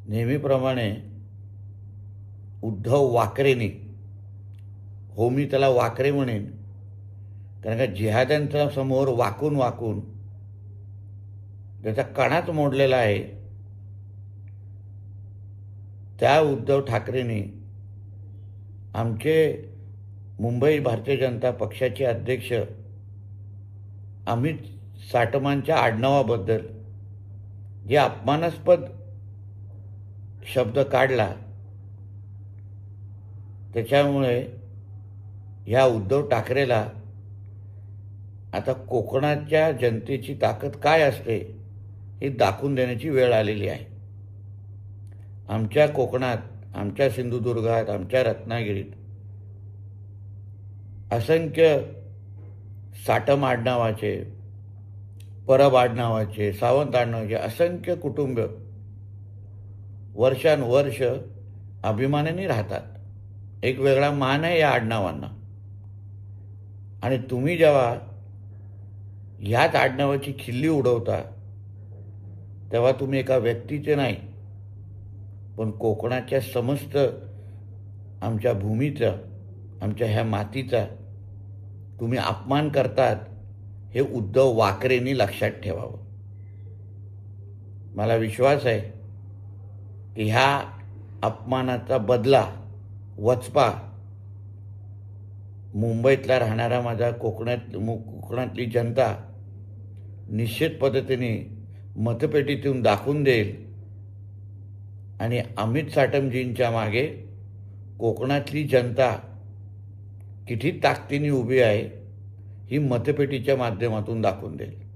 नेहमीप्रमाणे उद्धव वाकरेंनी, हो मी त्याला वाकरे म्हणेन, कारण का जिहाद्यांच्या समोर वाकून वाकून त्याचा कणाच मोडलेला आहे, त्या उद्धव ठाकरेंनी आमचे मुंबई भारतीय जनता पक्षाचे अध्यक्ष अमित साटमांच्या आडनावाबद्दल जे अपमानास्पद शब्द काढला, त्याच्यामुळे ह्या उद्धव ठाकरेला आता कोकणाच्या जनतेची ताकद काय असते हे दाखवून देण्याची वेळ आलेली आहे. आमच्या कोकणात, आमच्या सिंधुदुर्गात, आमच्या रत्नागिरीत असंख्य साटम आडनावाचे, परब आडनावाचे, सावंत आडनावाचे असंख्य कुटुंब वर्षानुवर्ष अभिमानाने राहतात. एक वेगळा मान आहे या आडनावांना. आणि तुम्ही जेव्हा ह्याच आडनावाची खिल्ली उडवता, तेव्हा तुम्ही एका व्यक्तीचे नाही, पण कोकणाच्या समस्त आमच्या भूमीचा, आमच्या ह्या मातीचा तुम्ही अपमान करतात, हे उद्धव वाकरेंनी लक्षात ठेवावं. मला विश्वास आहे की ह्या अपमानाचा बदला, वचपा मुंबईतला राहणारा माझा कोकणातली जनता निश्चित पद्धतीने मतपेटीतून दाखवून देईल. आणि अमित साटमजींच्या मागे कोकणातली जनता किती ताकदीने उभी आहे ही मतपेटीच्या माध्यमातून दाखवून देईल.